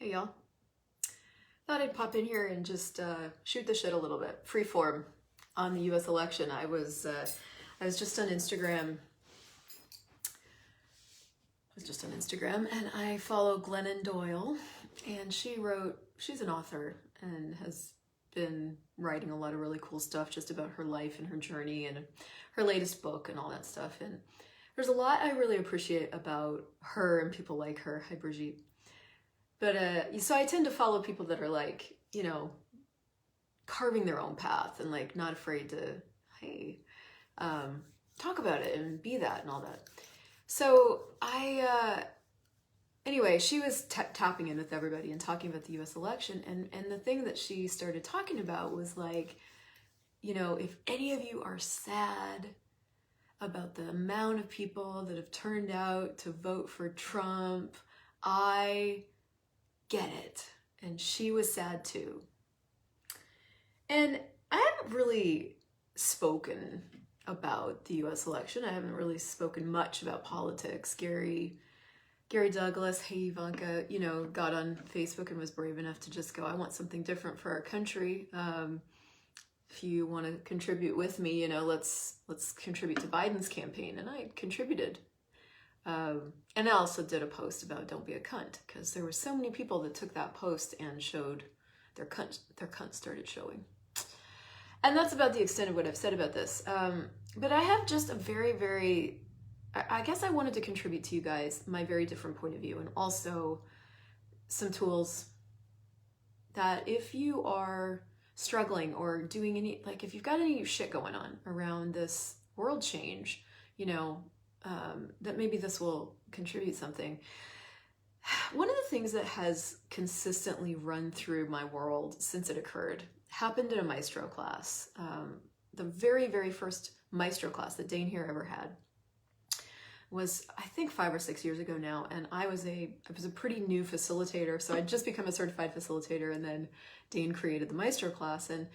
Hey y'all. Thought I'd pop in here and just shoot the shit a little bit, free form, on the U.S. election. I was just on Instagram. And I follow Glennon Doyle, and she's an author and has been writing a lot of really cool stuff just about her life and her journey and her latest book and all that stuff. And there's a lot I really appreciate about her and people like her. Hi, Brigitte. But so I tend to follow people that are like, carving their own path and like not afraid to, hey, talk about it and be that and all that. So anyway, she was tapping in with everybody and talking about the U.S. election. And the thing that she started talking about was like, if any of you are sad about the amount of people that have turned out to vote for Trump, I get it. And she was sad too. And I haven't really spoken about the US election. I haven't really spoken much about politics. Gary Douglas, hey Ivanka, got on Facebook and was brave enough to just go, I want something different for our country. If you want to contribute with me, let's contribute to Biden's campaign. And I contributed. And I also did a post about don't be a cunt, because there were so many people that took that post and showed their cunt started showing. And that's about the extent of what I've said about this. But I have just a very, very, I guess I wanted to contribute to you guys my very different point of view, and also some tools that if you are struggling or doing any, like if you've got any shit going on around this world change, that maybe this will contribute something. One of the things that has consistently run through my world since it occurred happened in a Maestro class. The very, very first Maestro class that Dane here ever had was, I think, 5 or 6 years ago now. And I was a pretty new facilitator. So I'd just become a certified facilitator, and then Dane created the Maestro class. And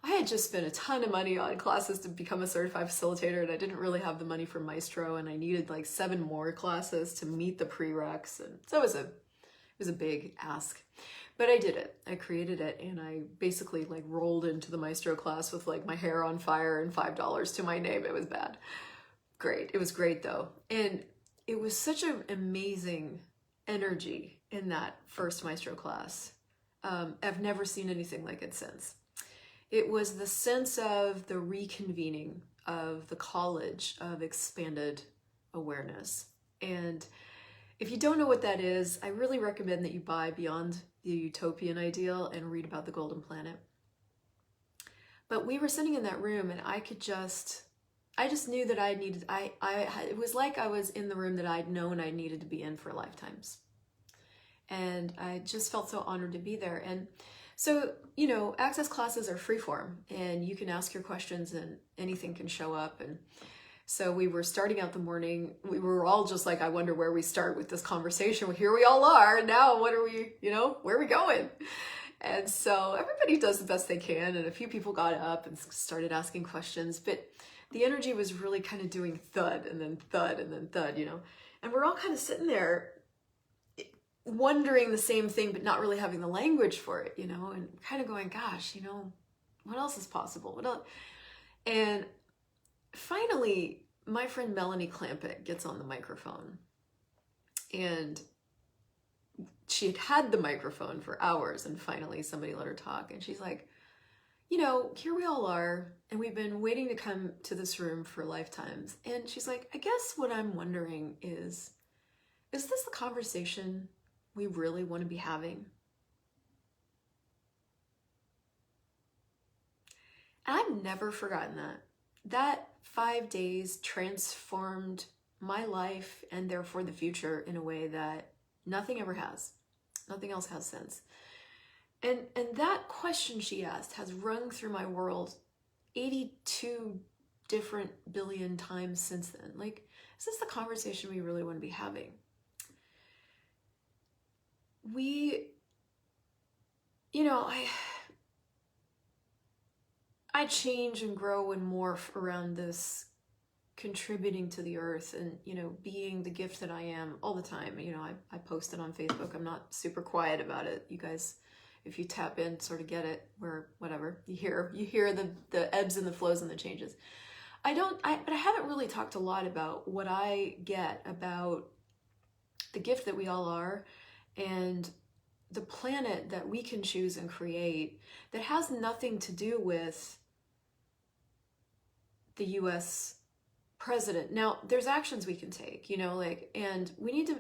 I had just spent a ton of money on classes to become a certified facilitator, and I didn't really have the money for Maestro, and I needed like 7 more classes to meet the prereqs, and so it was a big ask. But I did it. I created it, and I basically like rolled into the Maestro class with like my hair on fire and $5 to my name. It was bad. Great. It was great though. And it was such an amazing energy in that first Maestro class. I've never seen anything like it since. It was the sense of the reconvening of the college of expanded awareness. And if you don't know what that is, I really recommend that you buy Beyond the Utopian Ideal and read about the Golden Planet. But we were sitting in that room, and I just knew that it was like I was in the room that I'd known I needed to be in for lifetimes. And I just felt so honored to be there. And so, access classes are freeform, and you can ask your questions and anything can show up. And so we were starting out the morning. We were all just like, I wonder where we start with this conversation. Well, here we all are. And now what are we, where are we going? And so everybody does the best they can. And a few people got up and started asking questions, but the energy was really kind of doing thud and then thud and then thud, and we're all kind of sitting there wondering the same thing, but not really having the language for it, and kind of going, gosh, what else is possible? What else? And finally, my friend Melanie Clampett gets on the microphone, and she had had the microphone for hours, and finally somebody let her talk, and she's like, here we all are, and we've been waiting to come to this room for lifetimes. And she's like, I guess what I'm wondering is this the conversation we really want to be having? And I've never forgotten that. That 5 days transformed my life and therefore the future in a way that nothing ever has. Nothing else has since. And that question she asked has rung through my world 82 different billion times since then. Like, is this the conversation we really want to be having? I change and grow and morph around this contributing to the earth and, you know, being the gift that I am all the time. You know, I post it on Facebook. I'm not super quiet about it. You guys, if you tap in, sort of get it, where whatever you hear the ebbs and the flows and the changes. But I haven't really talked a lot about what I get about the gift that we all are and the planet that we can choose and create that has nothing to do with the US president. Now, there's actions we can take, you know, like, and we need to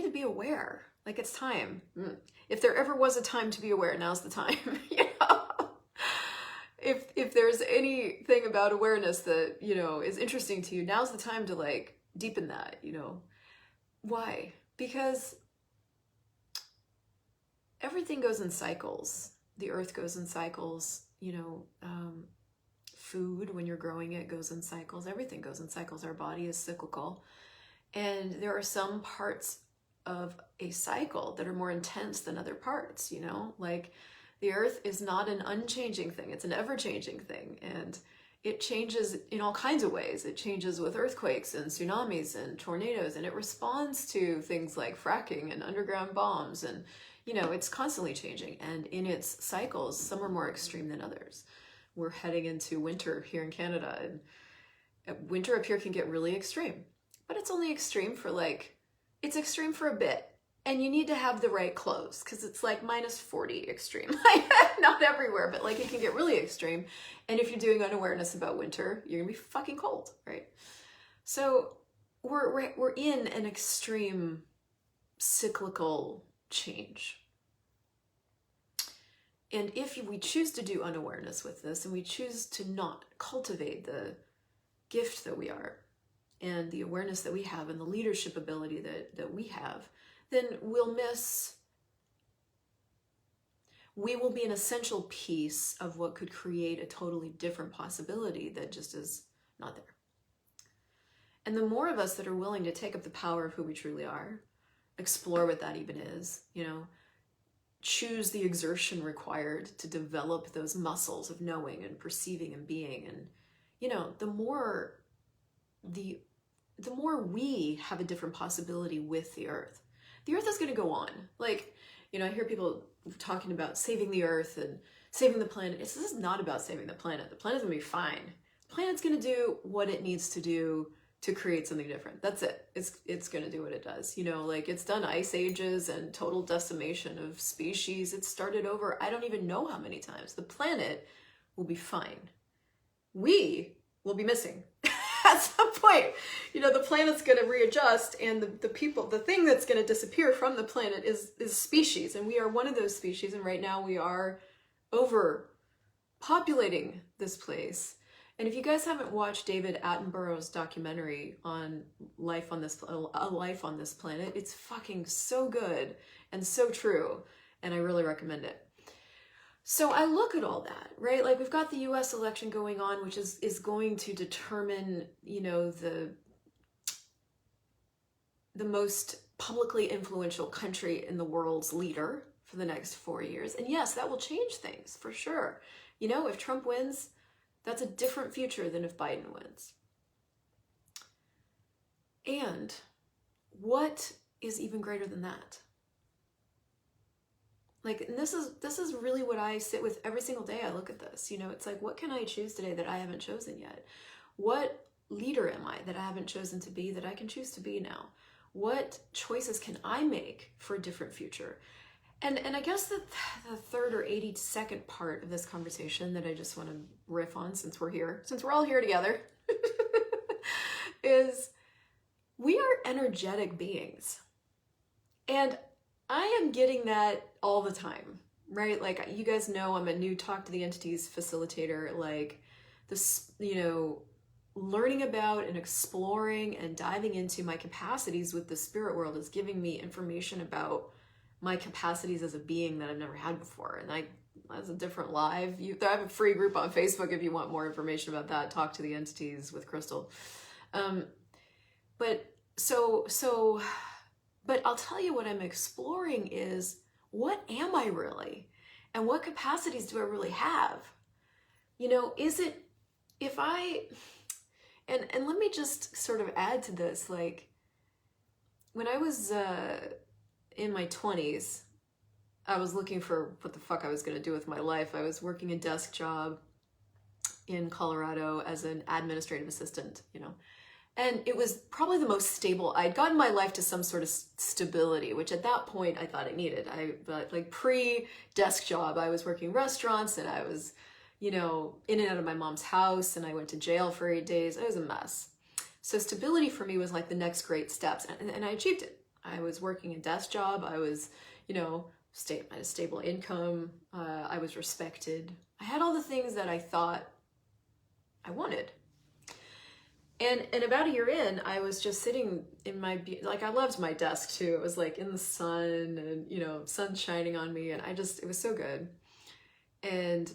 be aware. Like, it's time. If there ever was a time to be aware, now's the time. You know, if there's anything about awareness that, you know, is interesting to you, now's the time to like deepen that. You know, why? Because everything goes in cycles. The earth goes in cycles. You know, food, when you're growing it, goes in cycles. Everything goes in cycles. Our body is cyclical, and there are some parts of a cycle that are more intense than other parts. You know, like the earth is not an unchanging thing, it's an ever-changing thing, and it changes in all kinds of ways. It changes with earthquakes and tsunamis and tornadoes, and it responds to things like fracking and underground bombs, and, you know, it's constantly changing, and in its cycles, some are more extreme than others. We're heading into winter here in Canada, and winter up here can get really extreme, but it's only extreme for it's extreme for a bit, and you need to have the right clothes, because it's like -40 extreme. Not everywhere, but like it can get really extreme, and if you're doing unawareness about winter, you're gonna be fucking cold, right? So we're in an extreme cyclical change. And if we choose to do unawareness with this, and we choose to not cultivate the gift that we are, and the awareness that we have, and the leadership ability that we have, then we will be an essential piece of what could create a totally different possibility that just is not there. And the more of us that are willing to take up the power of who we truly are, explore what that even is, you know, choose the exertion required to develop those muscles of knowing and perceiving and being, and, you know, the more we have a different possibility with the earth is going to go on. Like, you know, I hear people talking about saving the earth and saving the planet. This is not about saving the planet. The planet's going to be fine. The planet's going to do what it needs to do to create something different. That's it. It's going to do what it does. You know, like, it's done ice ages and total decimation of species. It's started over I don't even know how many times. The planet will be fine. We will be missing. At some point, you know, the planet's going to readjust, and the thing that's going to disappear from the planet is species, and we are one of those species, and right now we are overpopulating this place. And if you guys haven't watched David Attenborough's documentary on a life on this planet, it's fucking so good and so true, and I really recommend it. So I look at all that, right? Like, we've got the US election going on, which is going to determine, you know, the most publicly influential country in the world's leader for the next 4 years. And yes, that will change things for sure. You know, if Trump wins, that's a different future than if Biden wins. And what is even greater than that? Like, and this is really what I sit with every single day. I look at this, you know, it's like, what can I choose today that I haven't chosen yet? What leader am I that I haven't chosen to be that I can choose to be now? What choices can I make for a different future? And I guess the third or 82nd part of this conversation that I just want to riff on, since we're all here together, is we are energetic beings. And I am getting that all the time, right? Like, you guys know I'm a new Talk to the Entities facilitator. Like, this, you know, learning about and exploring and diving into my capacities with the spirit world is giving me information about my capacities as a being that I've never had before. And that's a different live. I have a free group on Facebook if you want more information about that. Talk to the Entities with Christel. But I'll tell you, what I'm exploring is, what am I really? And what capacities do I really have? You know, is it, if I And let me just sort of add to this, like, when I was in my 20s, I was looking for what the fuck I was going to do with my life. I was working a desk job in Colorado as an administrative assistant, you know. And it was probably the most stable. I'd gotten my life to some sort of stability, which at that point I thought I needed. But like pre-desk job, I was working restaurants and I was, you know, in and out of my mom's house, and I went to jail for 8 days. It was a mess. So stability for me was like the next great steps, and I achieved it. I was working a desk job. I was, you know, had a stable income. I was respected. I had all the things that I thought I wanted. And about a year in, I was just sitting in my, like, I loved my desk too. It was like in the sun and, you know, sun shining on me, and it was so good. And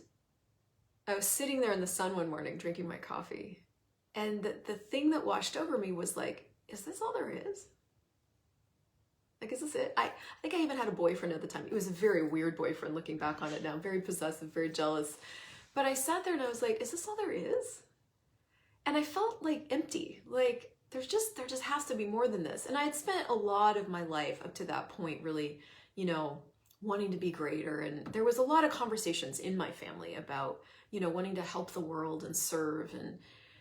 I was sitting there in the sun one morning drinking my coffee, and the thing that washed over me was like, is this all there is? Like, is this it? I think I even had a boyfriend at the time. It was a very weird boyfriend looking back on it now. Very possessive, very jealous. But I sat there and I was like, is this all there is? And I felt like empty. Like, there just has to be more than this. And I had spent a lot of my life up to that point really, you know, wanting to be greater. And there was a lot of conversations in my family about, you know, wanting to help the world and serve. And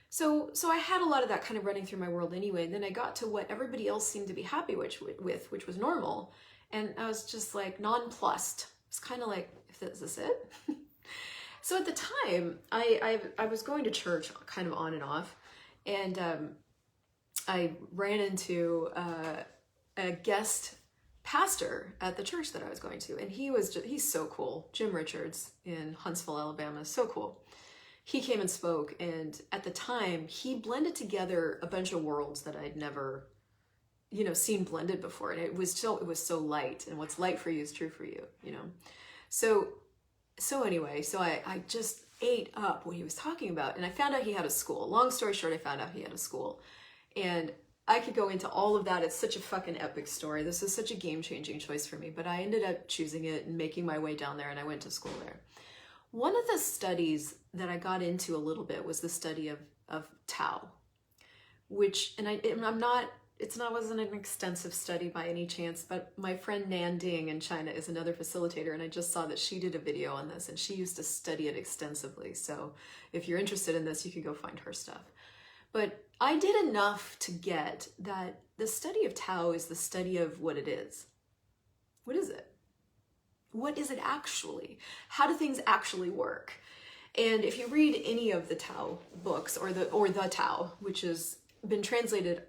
so I had a lot of that kind of running through my world anyway. And then I got to what everybody else seemed to be happy with, which was normal. And I was just like nonplussed. It's kind of like, is this it? So at the time, I was going to church kind of on and off, and I ran into a guest pastor at the church that I was going to, and he's so cool. Jim Richards in Huntsville, Alabama, so cool. He came and spoke, and at the time, he blended together a bunch of worlds that I'd never, you know, seen blended before, and it was so light, and what's light for you is true for you, you know. So anyway, I just ate up what he was talking about, and I found out he had a school. Long story short, I found out he had a school, and I could go into all of that. It's such a fucking epic story. This was such a game-changing choice for me, but I ended up choosing it and making my way down there, and I went to school there. One of the studies that I got into a little bit was the study of Tao, which, and it wasn't an extensive study by any chance, but my friend Nan Ding in China is another facilitator, and I just saw that she did a video on this, and she used to study it extensively. So if you're interested in this, you can go find her stuff. But I did enough to get that the study of Tao is the study of what it is. What is it? What is it actually? How do things actually work? And if you read any of the Tao books, or the Tao, which has been translated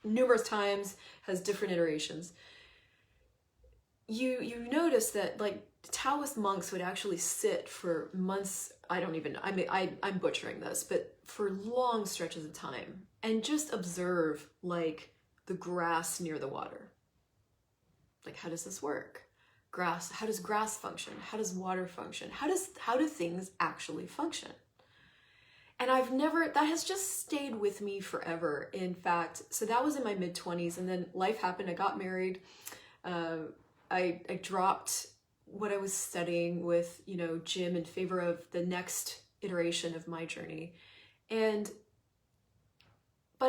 numerous times, has different iterations, you notice that, like, Taoist monks would actually sit for months, I'm butchering this, but for long stretches of time, and just observe, like, the grass near the water. Like, how does this work? How does grass function? How does water function? How do things actually function? And that has just stayed with me forever. In fact, so that was in my mid-20s, and then life happened. I got married. I dropped what I was studying with, you know, Jim in favor of the next iteration of my journey. But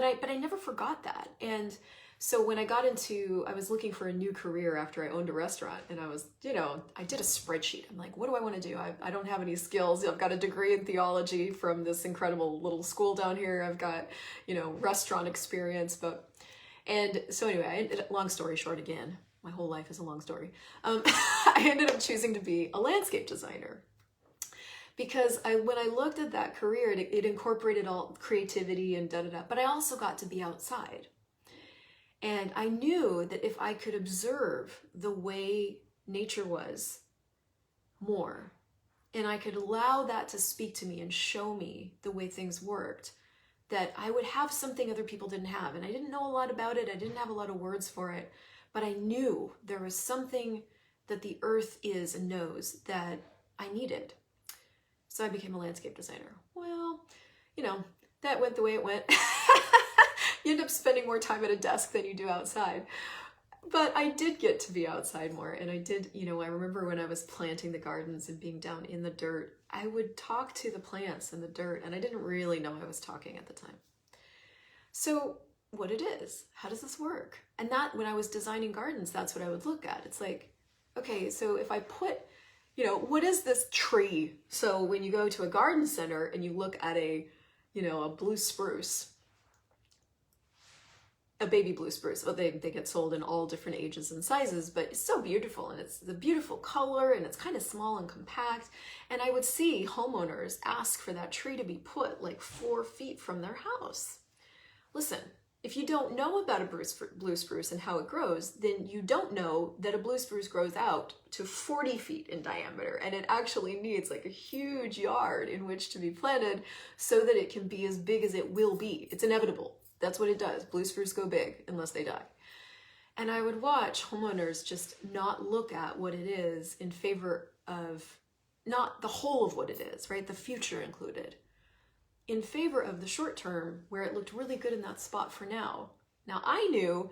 I never forgot that. And so when I was looking for a new career after I owned a restaurant, and I was, you know, I did a spreadsheet. I'm like, what do I want to do? I don't have any skills. I've got a degree in theology from this incredible little school down here. I've got, you know, restaurant experience, and so anyway, long story short again, my whole life is a long story. I ended up choosing to be a landscape designer. Because when I looked at that career, it incorporated all creativity and but I also got to be outside. And I knew that if I could observe the way nature was more, and I could allow that to speak to me and show me the way things worked, that I would have something other people didn't have. And I didn't know a lot about it. I didn't have a lot of words for it, but I knew there was something that the earth is and knows that I needed. So I became a landscape designer. Well, you know, that went the way it went. You end up spending more time at a desk than you do outside. But I did get to be outside more. And I did, you know, I remember when I was planting the gardens and being down in the dirt, I would talk to the plants in the dirt. And I didn't really know I was talking at the time. So what it is, how does this work? And that, when I was designing gardens, that's what I would look at. It's like, okay, so if I put, what is this tree? So when you go to a garden center and you look at a blue spruce, a baby blue spruce, well, they get sold in all different ages and sizes, but it's so beautiful, and it's the beautiful color, and it's kind of small and compact. And I would see homeowners ask for that tree to be put like 4 feet from their house. Listen, if you don't know about a blue spruce and how it grows, then you don't know that a blue spruce grows out to 40 feet in diameter, and it actually needs like a huge yard in which to be planted so that it can be as big as it will be. It's inevitable. That's what it does. Blue spruce go big unless they die. And I would watch homeowners just not look at what it is in favor of not the whole of what it is, right? The future included, in favor of the short term where it looked really good in that spot for now. Now I knew,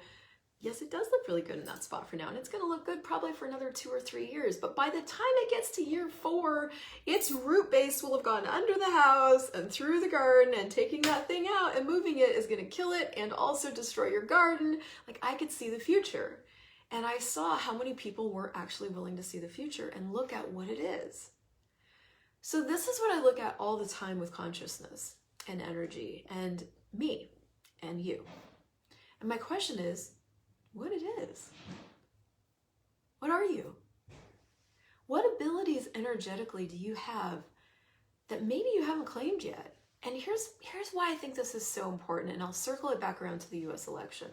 yes, it does look really good in that spot for now, and it's going to look good probably for another 2 or 3 years. But by the time it gets to year 4, its root base will have gone under the house and through the garden, and taking that thing out and moving it is going to kill it and also destroy your garden. Like, I could see the future. And I saw how many people weren't actually willing to see the future and look at what it is. So this is what I look at all the time with consciousness and energy and me and you. And my question is, what it is? What are you? What abilities energetically do you have that maybe you haven't claimed yet? And here's why I think this is so important, and I'll circle it back around to the US election.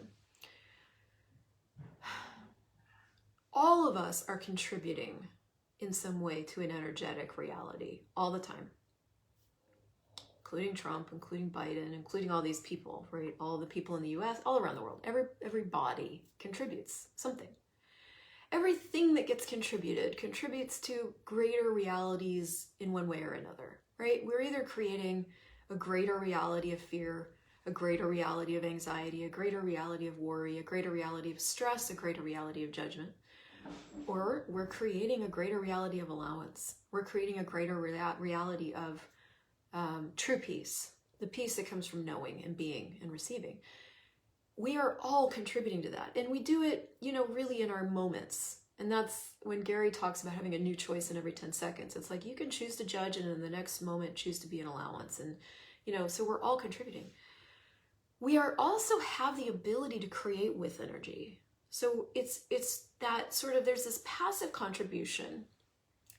All of us are contributing in some way to an energetic reality all the time, including Trump, including Biden, including all these people, right? All the people in the US, all around the world. Everybody contributes something. Everything that gets contributed contributes to greater realities in one way or another, right? We're either creating a greater reality of fear, a greater reality of anxiety, a greater reality of worry, a greater reality of stress, a greater reality of judgment. Or we're creating a greater reality of allowance. We're creating a greater reality of true peace, the peace that comes from knowing and being and receiving. We are all contributing to that. And we do it, really in our moments. And that's when Gary talks about having a new choice in every 10 seconds. It's like you can choose to judge and in the next moment choose to be an allowance. And, so we're all contributing. We are also have the ability to create with energy. So it's that sort of, there's this passive contribution,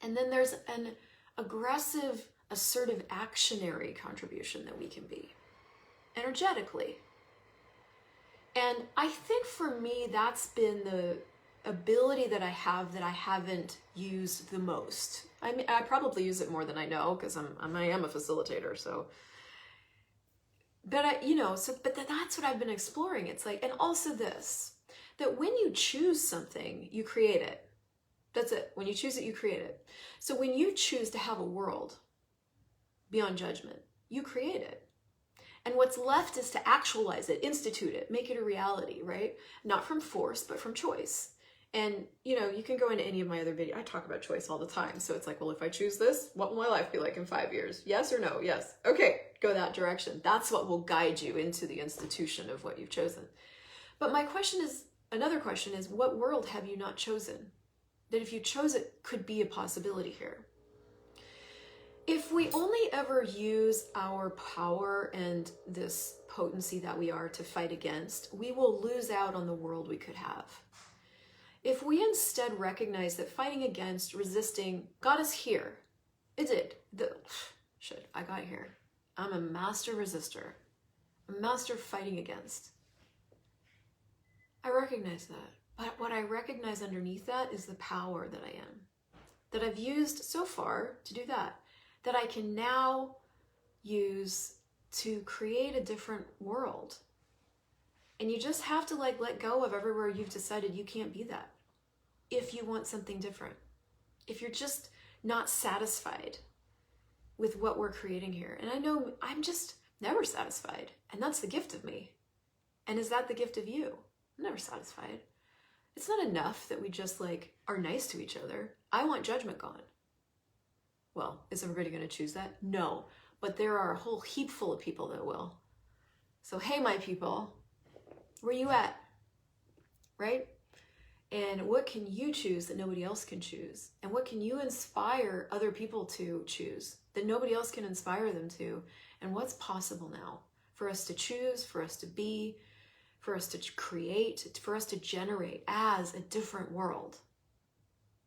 and then there's an aggressive, assertive, actionary contribution that we can be energetically. And I think for me, that's been the ability that I have that I haven't used the most. I mean, I probably use it more than I know because I am a facilitator. So, but that's what I've been exploring. It's like, and also this, that when you choose something, you create it. That's it. When you choose it, you create it. So when you choose to have a world beyond judgment, you create it. And what's left is to actualize it, institute it, make it a reality, right? Not from force, but from choice. And, you can go into any of my other videos. I talk about choice all the time. So it's like, well, if I choose this, what will my life be like in 5 years? Yes or no? Yes. Okay, go that direction. That's what will guide you into the institution of what you've chosen. But my question is, another question is, what world have you not chosen? That if you chose it, could be a possibility here. If we only ever use our power and this potency that we are to fight against, we will lose out on the world we could have. If we instead recognize that fighting against, resisting, got us here. It did. I got here. I'm a master resistor. A master fighting against. I recognize that. But what I recognize underneath that is the power that I am. That I've used so far to do that. That I can now use to create a different world. And you just have to let go of everywhere you've decided you can't be that. If you want something different. If you're just not satisfied with what we're creating here. And I know I'm just never satisfied. And that's the gift of me. And is that the gift of you? I'm never satisfied. It's not enough that we just are nice to each other. I want judgment gone. Well, is everybody going to choose that? No. But there are a whole heap full of people that will. So, hey, my people, where you at? Right? And what can you choose that nobody else can choose? And what can you inspire other people to choose that nobody else can inspire them to? And what's possible now for us to choose, for us to be, for us to create, for us to generate as a different world,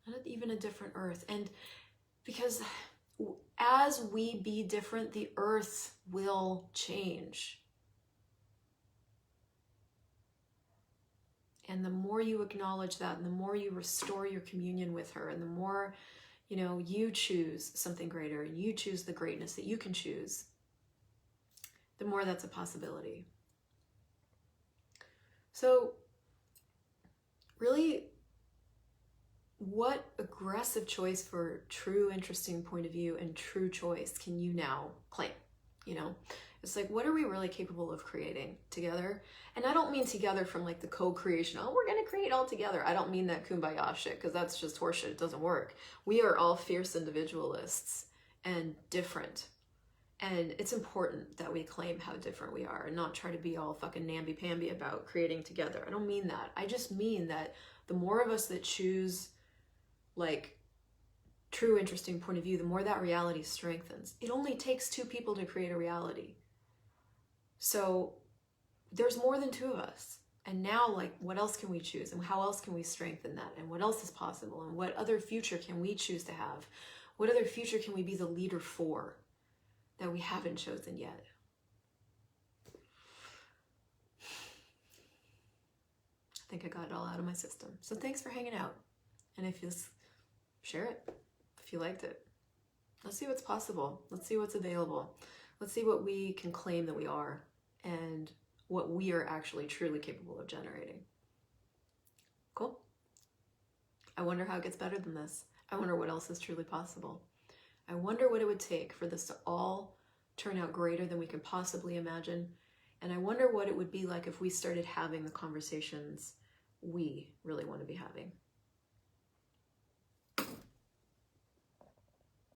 not even a different earth. And because as we be different, the earth will change. And the more you acknowledge that, and the more you restore your communion with her, and the more, you choose something greater, and you choose the greatness that you can choose, the more that's a possibility. So, really, what aggressive choice for true, interesting point of view and true choice can you now claim? It's like, what are we really capable of creating together? And I don't mean together from like the co-creation, we're going to create all together. I don't mean that kumbaya shit, because that's just horseshit. It doesn't work. We are all fierce individualists and different. And it's important that we claim how different we are and not try to be all fucking namby-pamby about creating together. I don't mean that. I just mean that the more of us that choose like true, interesting point of view, the more that reality strengthens. It only takes two people to create a reality. So there's more than two of us. And now, like, what else can we choose? And how else can we strengthen that? And what else is possible? And what other future can we choose to have? What other future can we be the leader for that we haven't chosen yet? I think I got it all out of my system. So thanks for hanging out. And if you share it, if you liked it. Let's see what's possible. Let's see what's available. Let's see what we can claim that we are and what we are actually truly capable of generating. Cool. I wonder how it gets better than this. I wonder what else is truly possible. I wonder what it would take for this to all turn out greater than we can possibly imagine. And I wonder what it would be like if we started having the conversations we really want to be having.